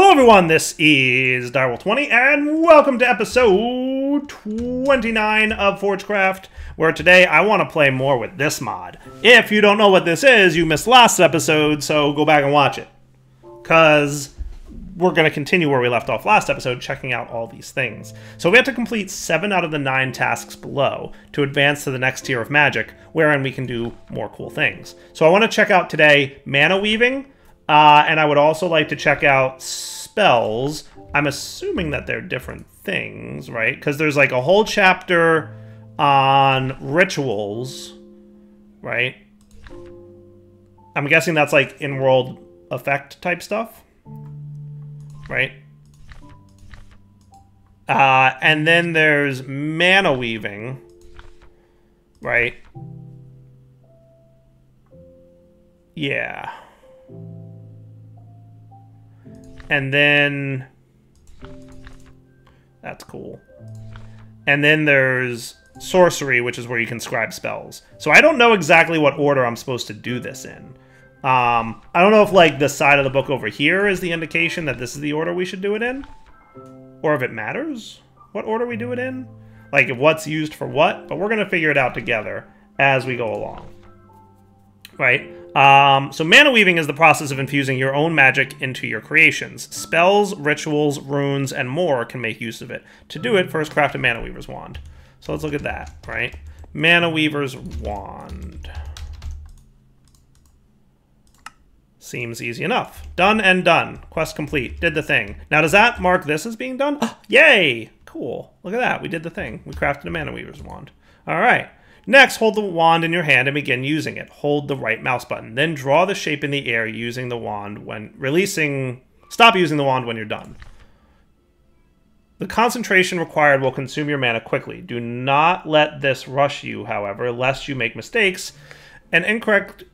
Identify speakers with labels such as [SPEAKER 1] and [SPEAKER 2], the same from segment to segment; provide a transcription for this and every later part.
[SPEAKER 1] Hello everyone, this is Direwolf20, and welcome to episode 29 of Forgecraft, where today I want to play more with this mod. If you don't know what this is, you missed last episode, so go back and watch it. Because we're going to continue where we left off last episode, checking out all these things. So we have to complete 7 out of the 9 tasks below to advance to the next tier of magic, wherein we can do more cool things. So I want to check out today Mana Weaving, and I would also like to check out spells. I'm assuming that they're different things, right? Because there's like a whole chapter on rituals, right? I'm guessing that's like in-world effect type stuff, right? And then there's Mana Weaving, right? Yeah. And then that's cool. And then there's sorcery, which is where you can scribe spells. So I don't know exactly what order I'm supposed to do this in. I don't know if like the side of the book over here is the indication that this is the order we should do it in, or if it matters what order we do it in, like what's used for what. But we're gonna figure it out together as we go along, right? So Mana Weaving is the process of infusing your own magic into your creations. Spells, rituals, runes, and more can make use of it. To do it, first craft a Mana Weaver's Wand. So let's look at that, right? Mana Weaver's Wand. Seems easy enough. Done and done. Quest complete. Did the thing. Now does that mark this as being done? Yay! Cool. Look at that. We did the thing. We crafted a Mana Weaver's Wand. Alright. Next, hold the wand in your hand and begin using it. Hold the right mouse button. Then draw the shape in the air using the wand when releasing... Stop using the wand when you're done. The concentration required will consume your mana quickly. Do not let this rush you, however, lest you make mistakes. An incorrectly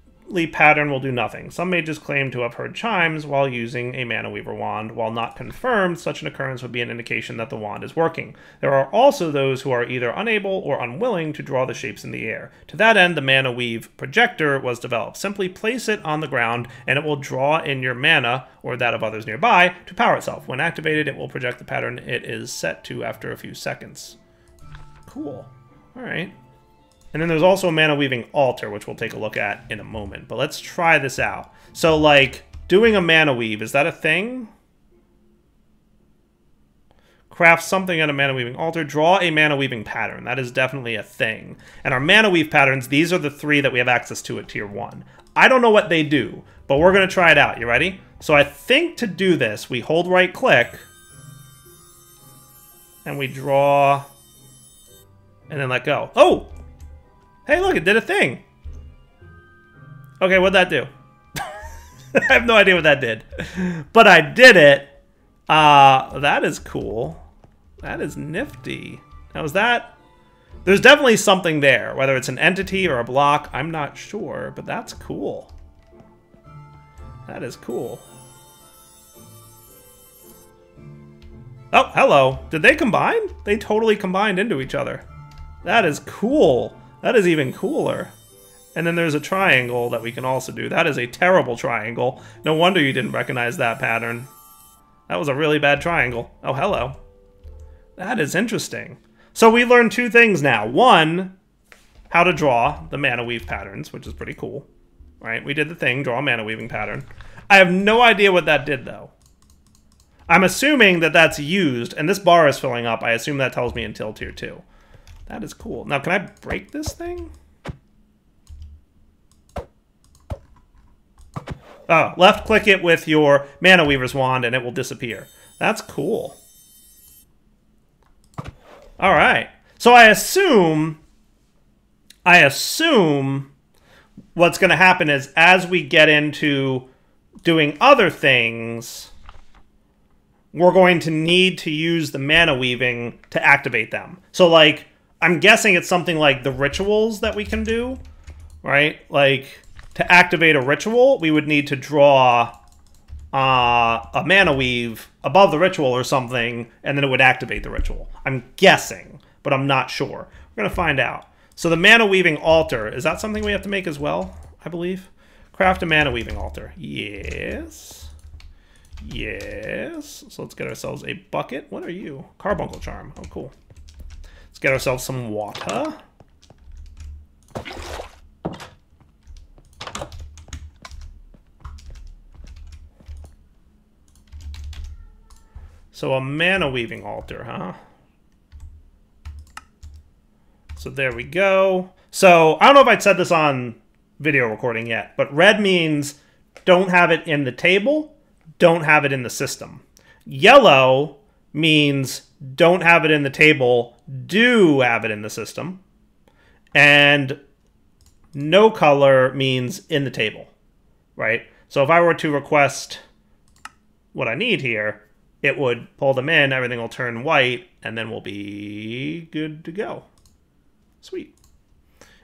[SPEAKER 1] pattern will do nothing. Some mages claim to have heard chimes while using a Mana Weaver wand. While not confirmed, such an occurrence would be an indication that the wand is working. There are also those who are either unable or unwilling to draw the shapes in the air. To that end, the Mana Weave projector was developed. Simply place it on the ground and it will draw in your mana, or that of others nearby, to power itself. When activated, it will project the pattern it is set to after a few seconds. Cool. Alright. And then there's also a Mana Weaving Altar, which we'll take a look at in a moment. But let's try this out. So, like, doing a Mana Weave, is that a thing? Craft something at a Mana Weaving Altar. Draw a Mana Weaving pattern. That is definitely a thing. And our Mana Weave patterns, these are the 3 that we have access to at Tier 1. I don't know what they do, but we're going to try it out. You ready? So I think to do this, we hold right-click, and we draw, and then let go. Oh! Hey, look, it did a thing. Okay, what'd that do? I have no idea what that did. But I did it. That is cool. That is nifty. Now, is that... There's definitely something there. Whether it's an entity or a block, I'm not sure. But that's cool. That is cool. Oh, hello. Did they combine? They totally combined into each other. That is cool. That is even cooler. And then there's a triangle that we can also do. That is a terrible triangle. No wonder you didn't recognize that pattern. That was a really bad triangle. Oh, hello. That is interesting. So we learned 2 things now. One, how to draw the Mana Weave patterns, which is pretty cool. Right? We did the thing, draw a Mana Weaving pattern. I have no idea what that did, though. I'm assuming that that's used, and this bar is filling up. I assume that tells me until Tier 2. That is cool. Now, can I break this thing? Oh, left-click it with your Mana Weaver's Wand, and it will disappear. That's cool. All right. So I assume what's going to happen is as we get into doing other things, we're going to need to use the Mana Weaving to activate them. So, like... I'm guessing it's something like the rituals that we can do, right? Like, to activate a ritual, we would need to draw a Mana Weave above the ritual or something, and then it would activate the ritual. I'm guessing, but I'm not sure. We're going to find out. So the Mana Weaving Altar, is that something we have to make as well, I believe? Craft a Mana Weaving Altar. Yes. Yes. So let's get ourselves a bucket. What are you? Carbuncle charm. Oh, cool. Let's get ourselves some water. So a mana weaving altar, huh? So there we go. So I don't know if I'd said this on video recording yet, but red means don't have it in the table, don't have it in the system. Yellow means don't have it in the table, do have it in the system. And no color means in the table, right? So if I were to request what I need here, it would pull them in, everything will turn white, and then we'll be good to go. Sweet.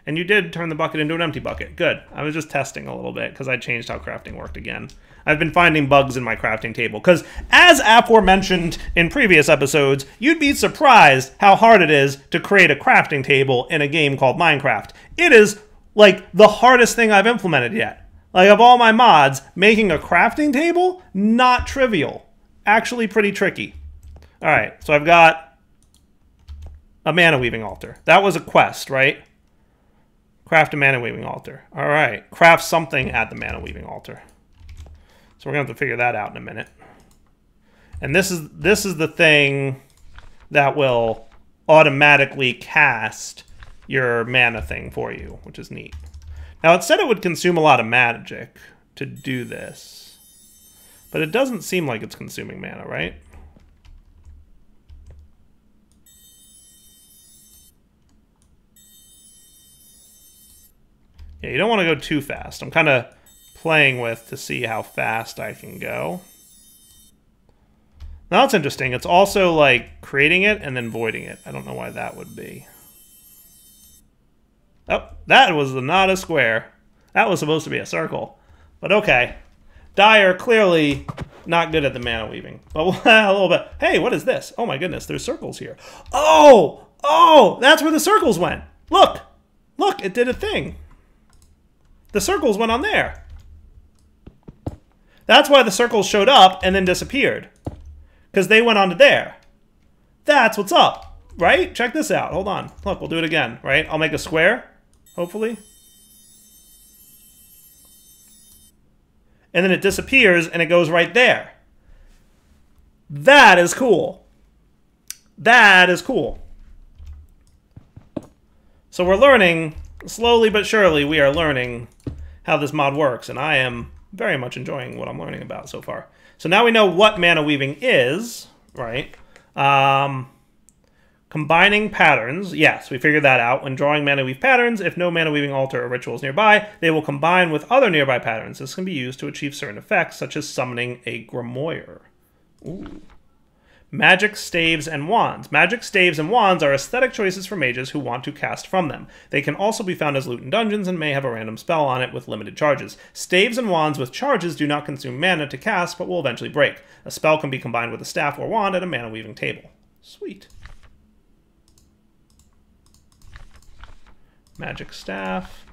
[SPEAKER 1] And you did turn the bucket into an empty bucket. Good. I was just testing a little bit because I changed how crafting worked again. I've been finding bugs in my crafting table because, as aforementioned in previous episodes, you'd be surprised how hard it is to create a crafting table in a game called Minecraft. It is, like, the hardest thing I've implemented yet. Like, of all my mods, making a crafting table, not trivial. Actually pretty tricky. All right, so I've got a mana weaving altar. That was a quest, right? Craft a mana weaving altar. All right, craft something at the mana weaving altar. So we're gonna have to figure that out in a minute. And this is the thing that will automatically cast your mana thing for you, which is neat. Now it said it would consume a lot of magic to do this, but it doesn't seem like it's consuming mana, right? Yeah, you don't want to go too fast. I'm kind of playing with to see how fast I can go. Now that's interesting. It's also like creating it and then voiding it. I don't know why that would be. Oh, that was not a square. That was supposed to be a circle. But okay. Dyer clearly not good at the mana weaving. But a little bit. Hey, what is this? Oh my goodness, there's circles here. Oh! Oh! That's where the circles went. Look! Look, it did a thing. The circles went on there. That's why the circles showed up and then disappeared. Because they went onto there. That's what's up, right? Check this out. Hold on. Look, we'll do it again, right? I'll make a square, hopefully. And then it disappears and it goes right there. That is cool. That is cool. So we're learning, slowly but surely, we are learning how this mod works, and I am very much enjoying what I'm learning about so far. So now we know what mana weaving is, right? Combining patterns, yes, we figured that out. When drawing mana weave patterns, if no mana weaving altar or ritual is nearby, they will combine with other nearby patterns. This can be used to achieve certain effects, such as summoning a Grimoire. Ooh. Magic staves and wands. Magic staves and wands are aesthetic choices for mages who want to cast from them. They can also be found as loot in dungeons and may have a random spell on it with limited charges. Staves and wands with charges do not consume mana to cast, but will eventually break. A spell can be combined with a staff or wand at a mana weaving table. Sweet. Magic staff,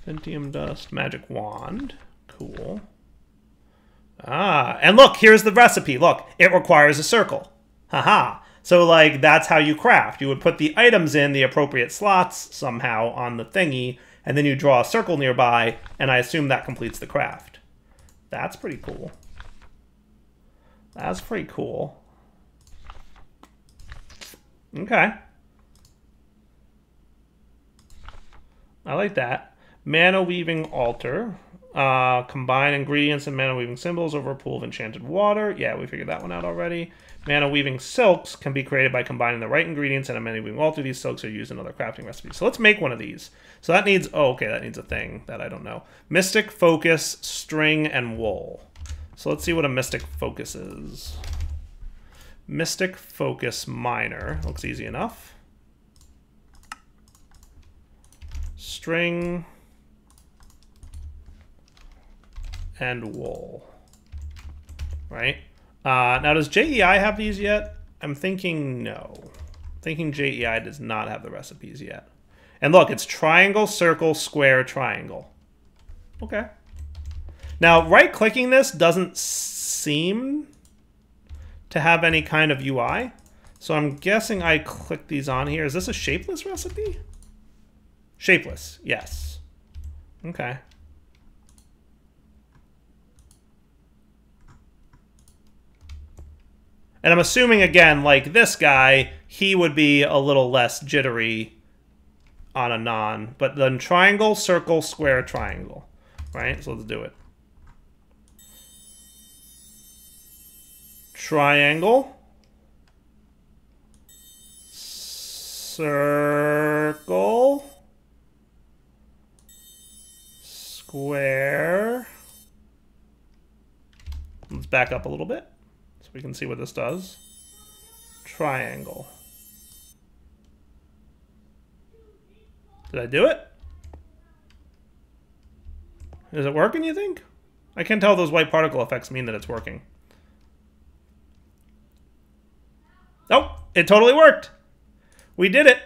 [SPEAKER 1] Pentium dust, magic wand. Cool. Ah, and look, here's the recipe. Look, it requires a circle. Haha. So, like, that's how you craft. You would put the items in the appropriate slots somehow on the thingy, and then you draw a circle nearby, and I assume that completes the craft. That's pretty cool. That's pretty cool. Okay. I like that. Mana weaving altar. Combine ingredients and mana weaving symbols over a pool of enchanted water. Yeah, we figured that one out already. Mana weaving silks can be created by combining the right ingredients and a mana weaving altar. These silks are used in other crafting recipes. So let's make one of these. So that needs, oh, okay, that needs a thing that I don't know. Mystic focus, string, and wool. So let's see what a mystic focus is. Mystic focus minor. Looks easy enough. String and wool, right? Now, does JEI have these yet? I'm thinking no. I'm thinking JEI does not have the recipes yet. And look, it's triangle, circle, square, triangle. Okay. Now, right-clicking this doesn't seem to have any kind of UI. So I'm guessing I click these on here. Is this a shapeless recipe? Shapeless, yes. Okay. And I'm assuming, again, like this guy, he would be a little less jittery on a non. But then triangle, circle, square, triangle. Right? So let's do it. Triangle. Circle. Square. Let's back up a little bit so we can see what this does. Triangle. Did I do it? Is it working, you think? I can tell those white particle effects mean that it's working. Oh, it totally worked. We did it.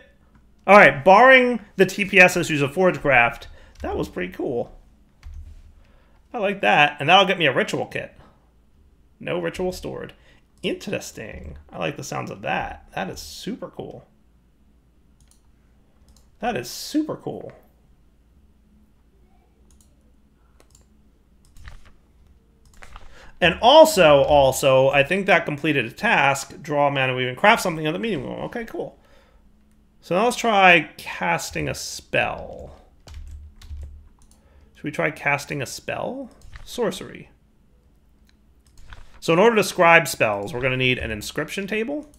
[SPEAKER 1] All right, barring the TPS issues of Forgecraft, that was pretty cool. I like that, and that'll get me a ritual kit. No ritual stored. Interesting. I like the sounds of that. That is super cool. That is super cool. And also, I think that completed a task. Draw mana weave and craft something in the meeting room. Okay, cool. So now let's try casting a spell. Should we try casting a spell? Sorcery. So in order to scribe spells, we're going to need an inscription table.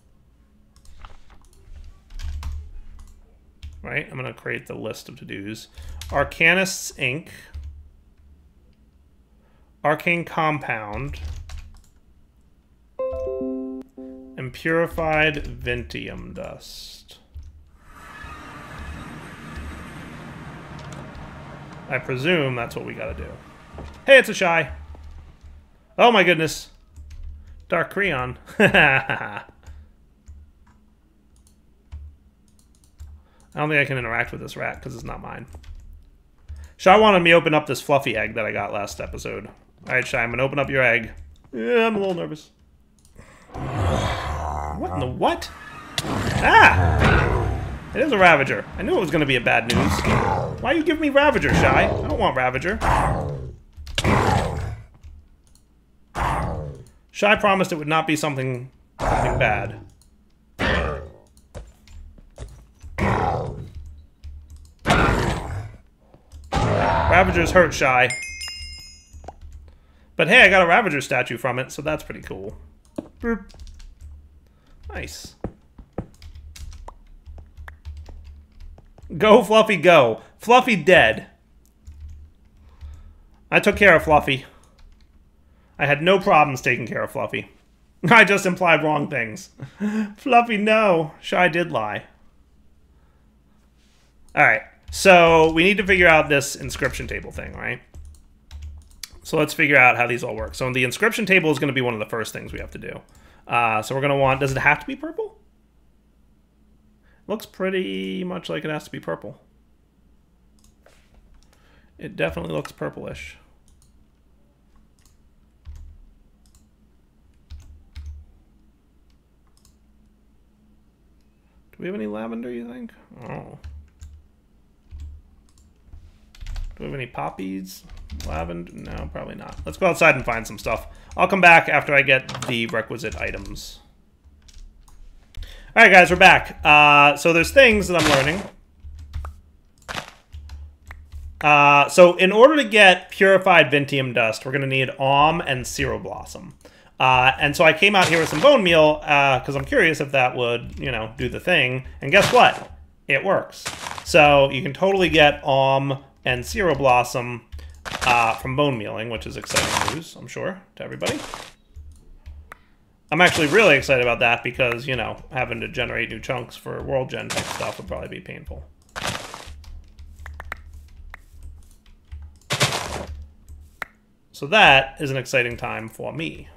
[SPEAKER 1] Right? I'm going to create the list of to-dos. Arcanists Inc. Arcane Compound. And Purified Vintium Dust. I presume that's what we gotta do. Hey, it's a Shy. Oh my goodness. Dark Creon. I don't think I can interact with this rat because it's not mine. Shy wanted me to open up this fluffy egg that I got last episode. Alright, Shy, I'm gonna open up your egg. Yeah, I'm a little nervous. What in the what? Ah! It is a Ravager. I knew it was gonna be a bad news. Why you give me Ravager, Shy? I don't want Ravager. Shy promised it would not be something bad. Ravagers hurt, Shy. But hey, I got a Ravager statue from it, so that's pretty cool. Boop. Nice. Go, Fluffy, go. Fluffy dead. I took care of Fluffy. I had no problems taking care of Fluffy. I just implied wrong things. Fluffy, no. Shy did lie. Alright, so we need to figure out this inscription table thing, right? So let's figure out how these all work. So the inscription table is going to be one of the first things we have to do. So we're going to want... Does it have to be purple? Looks pretty much like it has to be purple. It definitely looks purplish. Do we have any lavender, you think? Oh. Do we have any poppies? Lavender? No, probably not. Let's go outside and find some stuff. I'll come back after I get the requisite items. Alright guys, we're back. So there's things that I'm learning. So in order to get Purified Vintium Dust, we're going to need Alm and Ceroblossom. And so I came out here with some bone meal because I'm curious if that would, you know, do the thing. And guess what? It works. So you can totally get Alm and Ceroblossom from bone mealing, which is exciting news, I'm sure, to everybody. I'm actually really excited about that because, you know, having to generate new chunks for World Gen type stuff would probably be painful. So that is an exciting time for me.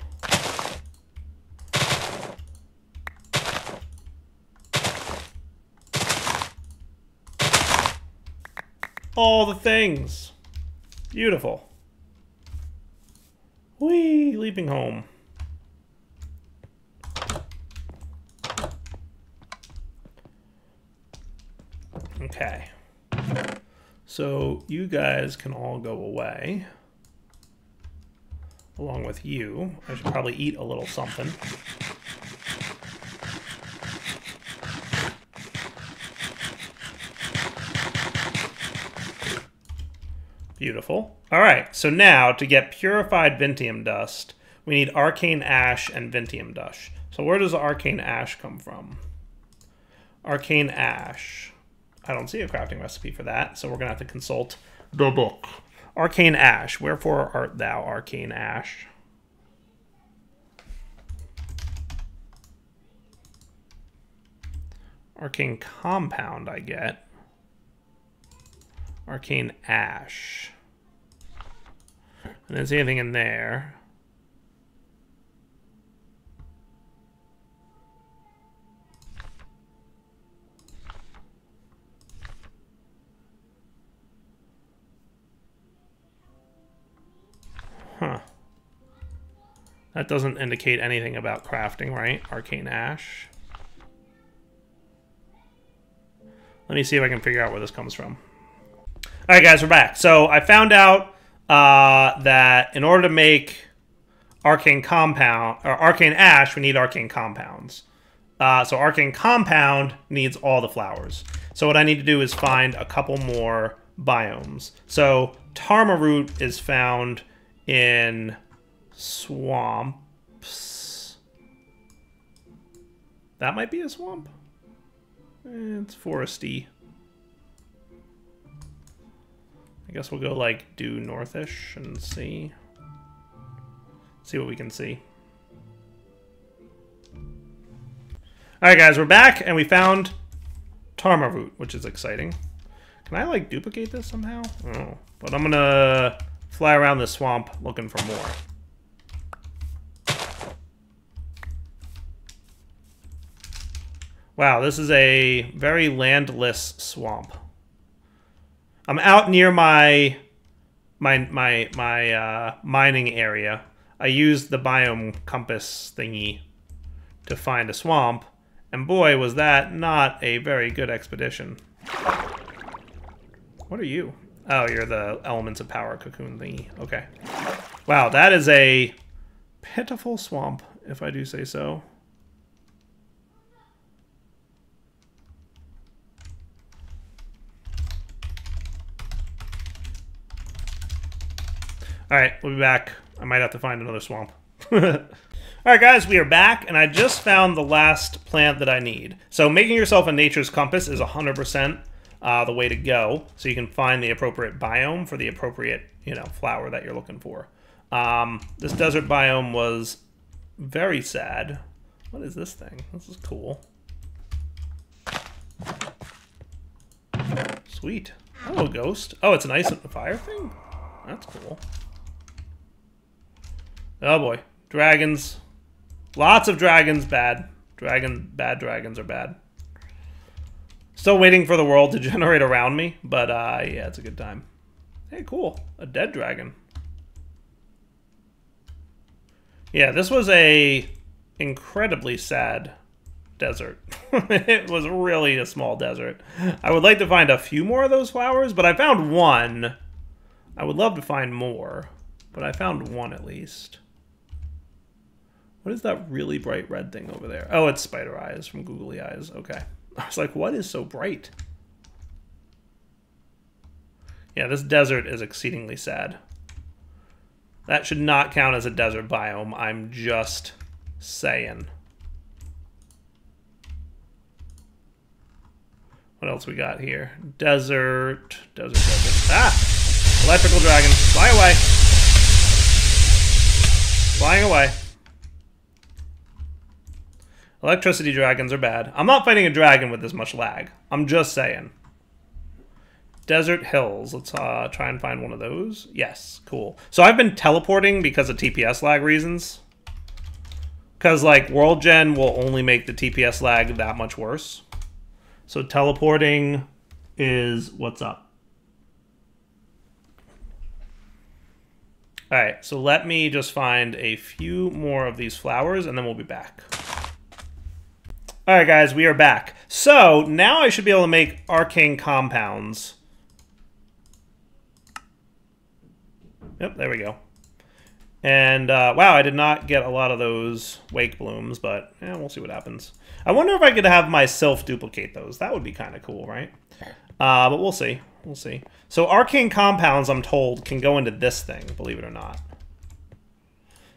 [SPEAKER 1] All the things. Beautiful. Whee! Leaping home. Okay. So you guys can all go away. Along with you. I should probably eat a little something. Beautiful. All right, so now to get purified Vintium dust, we need arcane ash and Vintium dust. So where does arcane ash come from? Arcane ash. I don't see a crafting recipe for that, so we're going to have to consult the book. Arcane ash. Wherefore art thou, arcane ash? Arcane compound, I get. Arcane ash. And is anything in there? Huh. That doesn't indicate anything about crafting, right? Arcane ash. Let me see if I can figure out where this comes from. All right, guys, we're back. So I found out that in order to make arcane compound or arcane ash, we need arcane compounds. So arcane compound needs all the flowers. So what I need to do is find a couple more biomes. So Tarma root is found in swamps. That might be a swamp. It's foresty. I guess we'll go like due northish and see what we can see. Alright guys, we're back and we found Tarma root, which is exciting. Can I like duplicate this somehow? Oh, but I'm gonna fly around this swamp looking for more. Wow, this is a very landless swamp. I'm out near my mining area. I used the biome compass thingy to find a swamp, and boy, was that not a very good expedition. What are you? Oh, you're the elements of power cocoon thingy. Okay. Wow, that is a pitiful swamp, if I do say so. Alright, we'll be back. I might have to find another swamp. Alright guys, we are back, and I just found the last plant that I need. So making yourself a nature's compass is 100% the way to go, so you can find the appropriate biome for the appropriate, flower that you're looking for. This desert biome was very sad. What is this thing? This is cool. Sweet. Hello, ghost. Oh, it's an ice and fire thing? That's cool. Oh boy. Dragons. Lots of dragons, bad. Bad dragons are bad. Still waiting for the world to generate around me, but yeah, it's a good time. Hey, cool. A dead dragon. Yeah, this was a incredibly sad desert. It was really a small desert. I would like to find a few more of those flowers, but I found one. I would love to find more, but I found one at least. What is that really bright red thing over there? Oh, it's spider eyes from Googly Eyes. Okay. I was like, what is so bright? Yeah, this desert is exceedingly sad. That should not count as a desert biome. I'm just saying. What else we got here? Desert. Ah! Electrical dragon. Fly away. Flying away. Electricity dragons are bad. I'm not fighting a dragon with this much lag. I'm just saying. Desert hills. Let's try and find one of those. Yes, cool. So I've been teleporting because of TPS lag reasons. Because, like, World Gen will only make the TPS lag that much worse. So teleporting is what's up. All right, so let me just find a few more of these flowers, and then we'll be back. All right, guys, we are back. So now I should be able to make arcane compounds. Yep, there we go. And, wow, I did not get a lot of those wake blooms, but yeah, we'll see what happens. I wonder if I could have my Sylph duplicate those. That would be kind of cool, right? But we'll see. We'll see. So arcane compounds, I'm told, can go into this thing, believe it or not.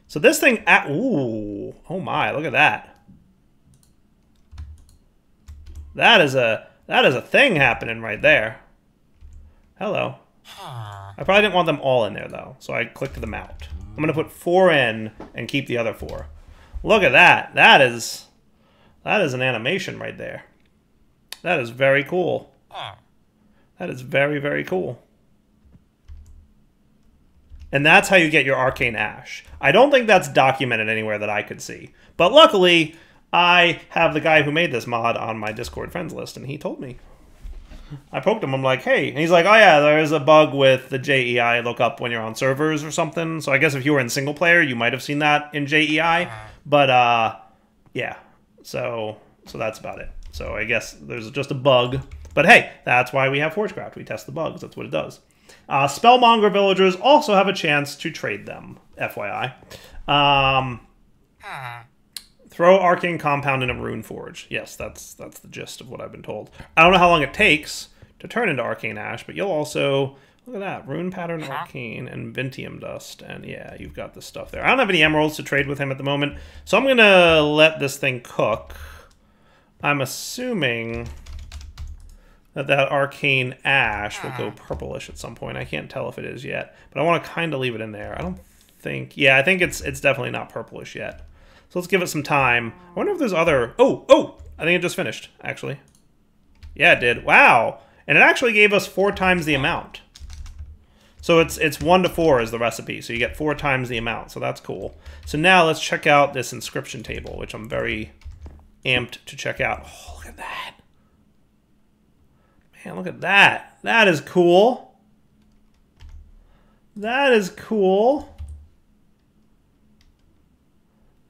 [SPEAKER 1] So this thing... Ooh. Oh, my. Look at that. That is a thing happening right there. Hello. I probably didn't want them all in there, though, so I clicked them out. I'm going to put 4 in and keep the other 4. Look at that. That is an animation right there. That is very cool. That is very, very cool. And that's how you get your arcane ash. I don't think that's documented anywhere that I could see. But luckily, I have the guy who made this mod on my Discord friends list, and he told me. I poked him, I'm like, hey. And he's like, oh yeah, there's a bug with the JEI lookup when you're on servers or something. So I guess if you were in single player, you might have seen that in JEI. But, yeah. So that's about it. So I guess there's just a bug. But hey, that's why we have Forgecraft. We test the bugs. That's what it does. Spellmonger villagers also have a chance to trade them, FYI. Throw arcane compound in a rune forge. Yes, that's the gist of what I've been told. I don't know how long it takes to turn into arcane ash, but you'll also... Look at that. Rune pattern arcane and Vintium dust. And yeah, you've got this stuff there. I don't have any emeralds to trade with him at the moment, so I'm going to let this thing cook. I'm assuming that arcane ash will go purplish at some point. I can't tell if it is yet, but I want to kind of leave it in there. I don't think... Yeah, I think it's definitely not purplish yet. So let's give it some time. I wonder if there's other... Oh! I think it just finished, actually. Yeah, it did. Wow! And it actually gave us 4 times the amount. So it's 1 to 4 is the recipe, so you get 4 times the amount, so that's cool. So now let's check out this inscription table, which I'm very amped to check out. Oh, look at that. Man, look at that. That is cool. That is cool.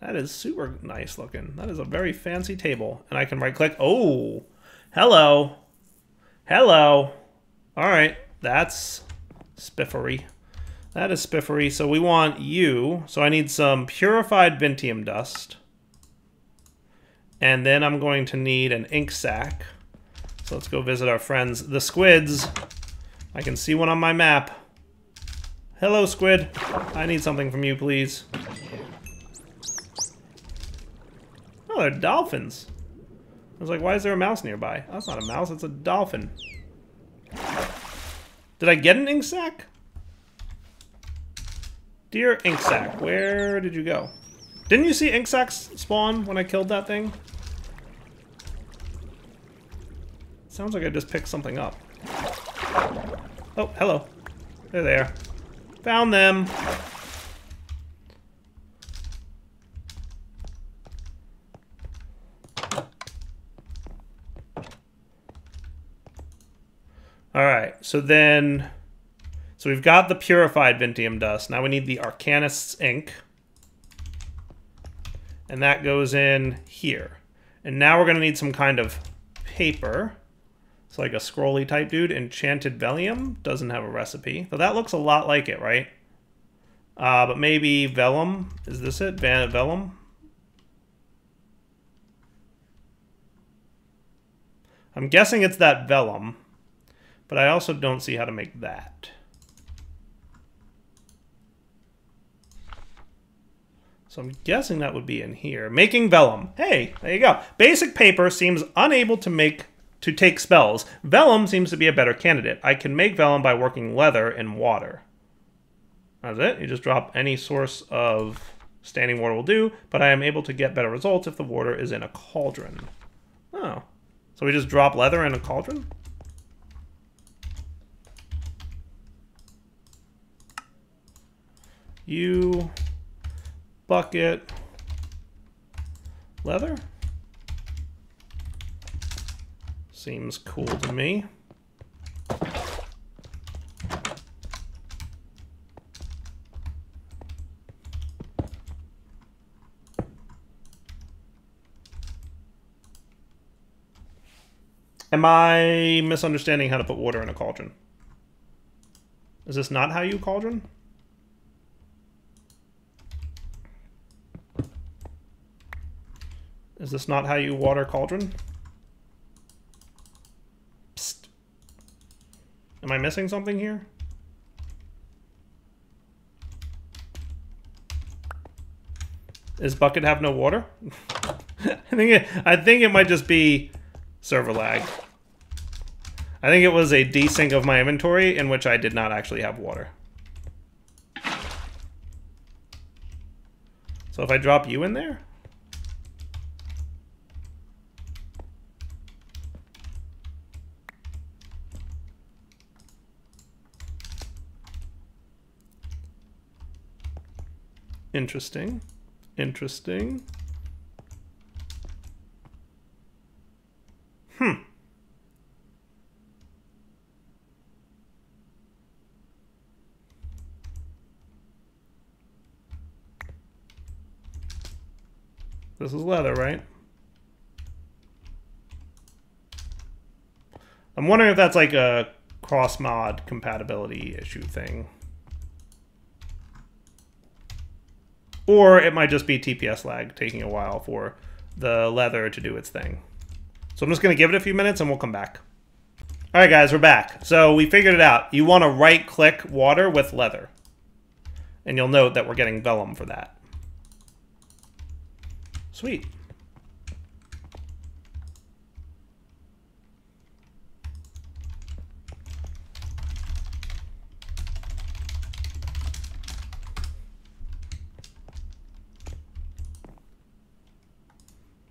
[SPEAKER 1] That is super nice looking. That is a very fancy table. And I can right click. Oh, hello. Hello. All right. That's spiffery. That is spiffery. So we want you. So I need some purified Vintium dust. And then I'm going to need an ink sac. So let's go visit our friends, the squids. I can see one on my map. Hello, squid. I need something from you, please. Oh, they're dolphins. I was like, why is there a mouse nearby? Oh, that's not a mouse, it's a dolphin. Did I get an ink sac? Dear ink sac, where did you go? Didn't you see ink sacs spawn when I killed that thing? Sounds like I just picked something up. Oh, hello. They're there. Found them. Alright, so we've got the purified Vintium dust. Now we need the Arcanist's ink. And that goes in here. And now we're going to need some kind of paper. It's like a scrolly type dude. Enchanted Vellum doesn't have a recipe. So that looks a lot like it, right? But maybe Vellum. Is this it? Vellum? I'm guessing it's that Vellum. But I also don't see how to make that. So I'm guessing that would be in here. Making vellum. Hey, there you go. Basic paper seems unable to take spells. Vellum seems to be a better candidate. I can make vellum by working leather in water. That's it. You just drop any source of standing water will do, but I am able to get better results if the water is in a cauldron. Oh. So we just drop leather in a cauldron? You bucket leather seems cool to me. Am I misunderstanding how to put water in a cauldron? Is this not how you cauldron? Is this not how you water cauldron? Psst. Am I missing something here? Does bucket have no water? I think it might just be server lag. I think it was a desync of my inventory in which I did not actually have water. So if I drop you in there? Interesting. Interesting. This is leather, right? I'm wondering if that's like a cross-mod compatibility issue thing. Or it might just be TPS lag taking a while for the leather to do its thing. So I'm just going to give it a few minutes and we'll come back. All right, guys, we're back. So we figured it out. You want to right-click water with leather. And you'll note that we're getting vellum for that. Sweet.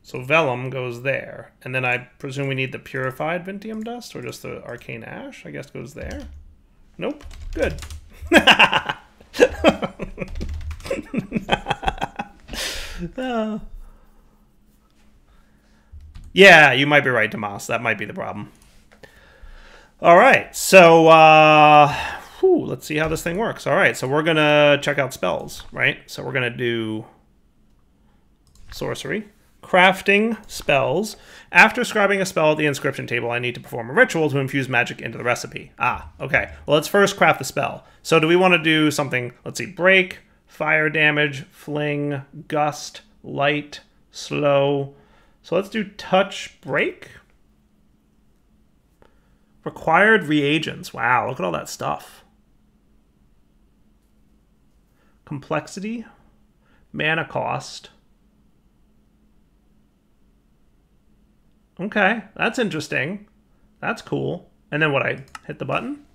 [SPEAKER 1] So vellum goes there. And then I presume we need the purified Vintium dust or just the arcane ash, I guess goes there. Nope. Good. Yeah, you might be right, Tomas. That might be the problem. All right, so let's see how this thing works. All right, so we're going to check out spells, right? So we're going to do sorcery. Crafting spells. After scribing a spell at the inscription table, I need to perform a ritual to infuse magic into the recipe. Ah, okay. Well, let's first craft the spell. So do we want to do something, let's see, break, fire damage, fling, gust, light, slow. So let's do touch, break. Required reagents. Wow, look at all that stuff. Complexity, mana cost. Okay, that's interesting. That's cool. And then what, I hit the button?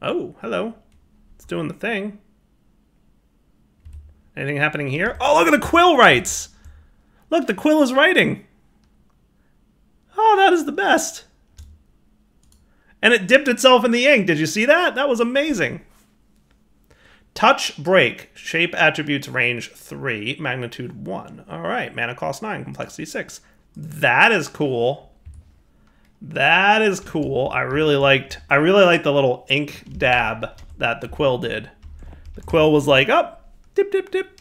[SPEAKER 1] Oh, hello. It's doing the thing. Anything happening here? Oh, look at the quill writes! Look, the quill is writing. Oh, that is the best. And it dipped itself in the ink. Did you see that? That was amazing. Touch, break, shape attributes range 3, magnitude 1. All right, mana cost 9, complexity 6. That is cool. That is cool. I really liked the little ink dab that the quill did. The quill was like, oh, dip, dip, dip.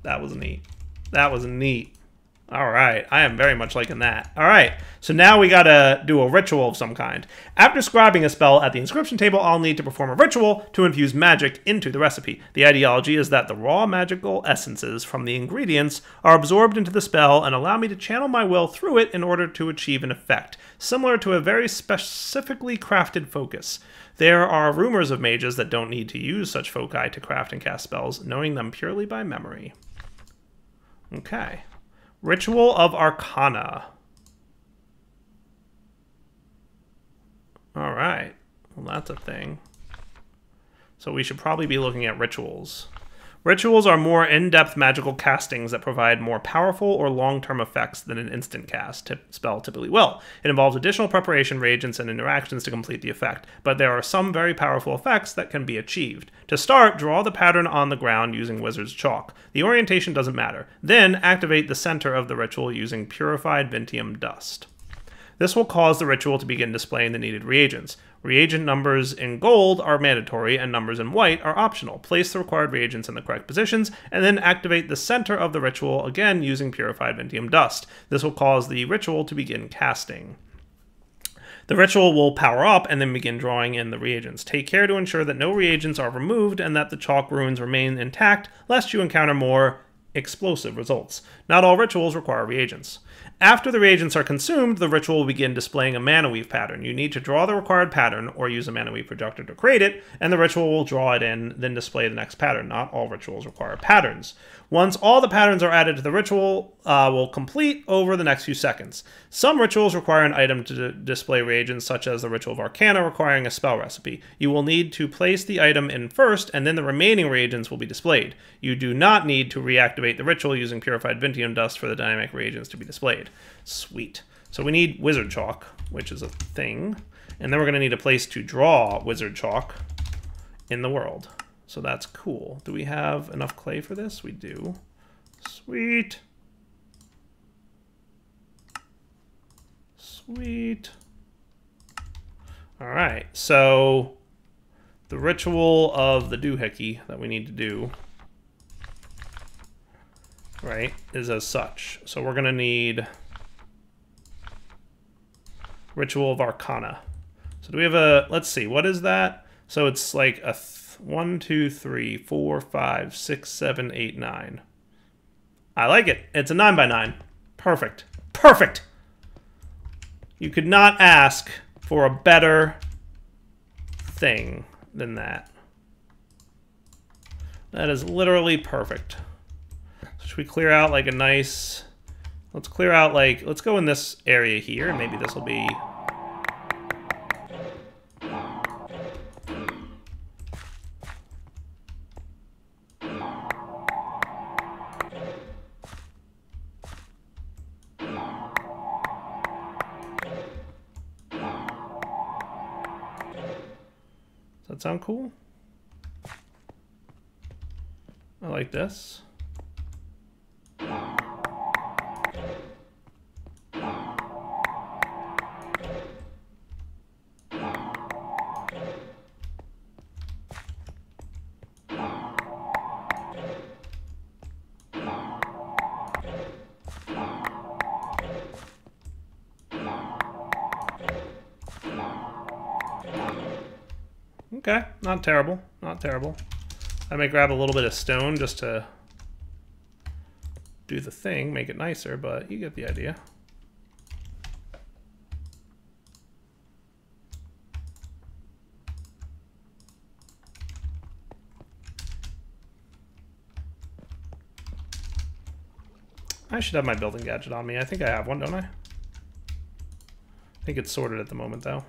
[SPEAKER 1] That was neat. That was neat. All right, I am very much liking that. All right, so now we gotta do a ritual of some kind. After scribing a spell at the inscription table, I'll need to perform a ritual to infuse magic into the recipe. The ideology is that the raw magical essences from the ingredients are absorbed into the spell and allow me to channel my will through it in order to achieve an effect, similar to a very specifically crafted focus. There are rumors of mages that don't need to use such foci to craft and cast spells, knowing them purely by memory. Okay. Ritual of Arcana. All right. Well, that's a thing. So we should probably be looking at rituals. Rituals are more in-depth magical castings that provide more powerful or long-term effects than an instant cast spell typically will. It involves additional preparation, reagents, and interactions to complete the effect, but there are some very powerful effects that can be achieved. To start, draw the pattern on the ground using Wizard's Chalk. The orientation doesn't matter. Then, activate the center of the ritual using Purified Vintium Dust. This will cause the ritual to begin displaying the needed reagents. Reagent numbers in gold are mandatory and numbers in white are optional. Place the required reagents in the correct positions and then activate the center of the ritual, again using purified Vintium dust. This will cause the ritual to begin casting. The ritual will power up and then begin drawing in the reagents. Take care to ensure that no reagents are removed and that the chalk runes remain intact, lest you encounter more explosive results. Not all rituals require reagents. After the reagents are consumed, the ritual will begin displaying a mana weave pattern. You need to draw the required pattern or use a mana weave projector to create it, and the ritual will draw it in, then display the next pattern. Not all rituals require patterns. Once all the patterns are added to the ritual, will complete over the next few seconds. Some rituals require an item to display reagents, such as the Ritual of Arcana requiring a spell recipe. You will need to place the item in first, and then the remaining reagents will be displayed. You do not need to reactivate the ritual using purified Vintium dust for the dynamic reagents to be displayed. Sweet. So we need Wizard Chalk, which is a thing, and then we're going to need a place to draw Wizard Chalk in the world. So that's cool. Do we have enough clay for this? We do. Sweet. Sweet. All right, so the ritual of the doohickey that we need to do, right, is as such. So we're going to need Ritual of Arcana. So do we have a, let's see, what is that? So it's like a 1, 2, 3, 4, 5, 6, 7, 8, 9. I like it. It's a 9 by 9. Perfect. Perfect! You could not ask for a better thing than that. That is literally perfect. So should we clear out like a nice... Let's clear out like... Let's go in this area here, and maybe this will be... Does that sound cool? I like this. Okay, not terrible, not terrible. I may grab a little bit of stone just to do the thing, make it nicer, but you get the idea. I should have my building gadget on me. I think I have one, don't I? I think it's sorted at the moment, though.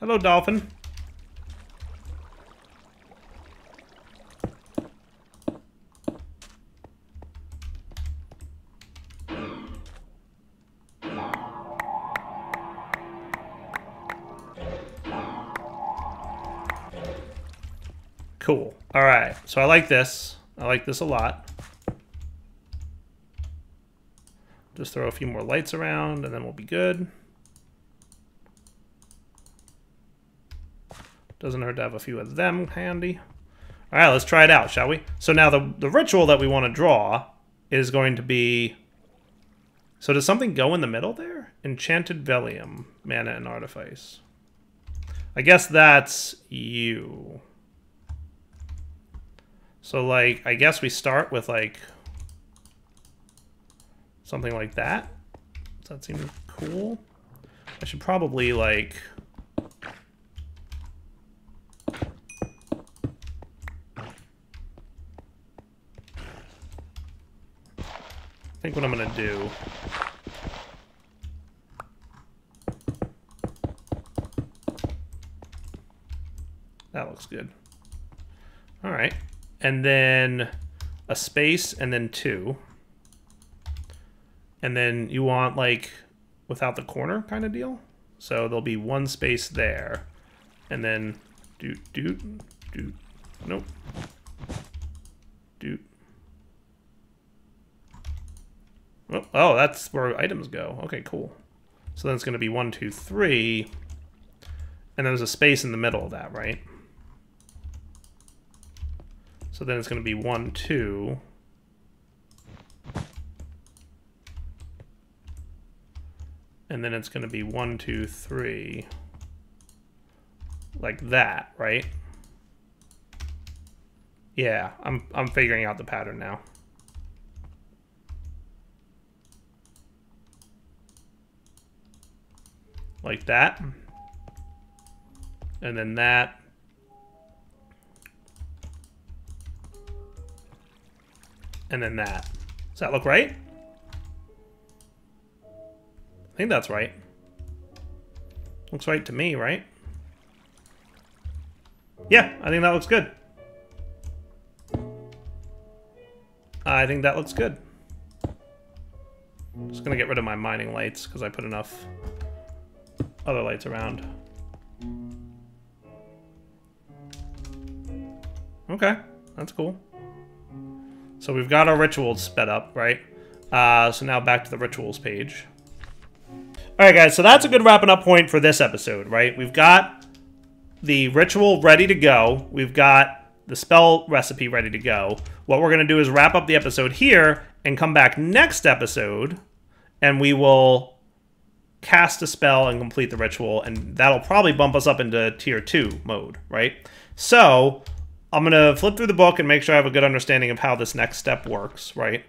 [SPEAKER 1] Hello, dolphin. Cool. All right. So I like this. I like this a lot. Just throw a few more lights around and then we'll be good. Doesn't hurt to have a few of them handy. All right, let's try it out, shall we? So now the ritual that we want to draw is going to be... So does something go in the middle there? Enchanted Velium, Mana and Artifice. I guess that's you. So, like, I guess we start with, like, something like that. Does that seem cool? I should probably, like... I think what I'm gonna do... That looks good. All right. And then a space and then 2. And then you want, like, without the corner kind of deal? So there'll be one space there. And then doot, doot, doot. Nope. Doot. Oh, that's where items go. Okay, cool. So then it's going to be 1, 2, 3. And there's a space in the middle of that, right? So then it's going to be 1, 2. And then it's going to be 1, 2, 3. Like that, right? Yeah, I'm figuring out the pattern now. Like that. And then that. And then that. Does that look right? I think that's right. Looks right to me, right? Yeah, I think that looks good. I think that looks good. Just gonna get rid of my mining lights because I put enough other lights around. Okay, that's cool. So we've got our rituals sped up, right? So now back to the rituals page. Alright guys, so that's a good wrapping up point for this episode, right? We've got the ritual ready to go. We've got the spell recipe ready to go. What we're going to do is wrap up the episode here and come back next episode, and we will cast a spell and complete the ritual, and that'll probably bump us up into tier 2 mode, right? So I'm going to flip through the book and make sure I have a good understanding of how this next step works, right?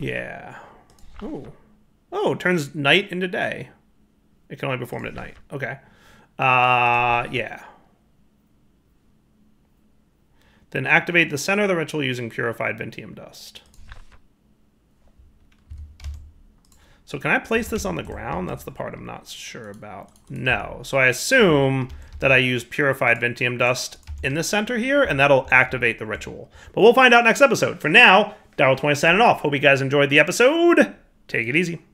[SPEAKER 1] Yeah. Oh, it turns night into day. It can only be performed at night. Okay. Yeah. Then activate the center of the ritual using purified Vintium dust. So can I place this on the ground? That's the part I'm not sure about. No. So I assume that I use purified Vintium dust in the center here, and that'll activate the ritual. But we'll find out next episode. For now, Daryl20 signing off. Hope you guys enjoyed the episode. Take it easy.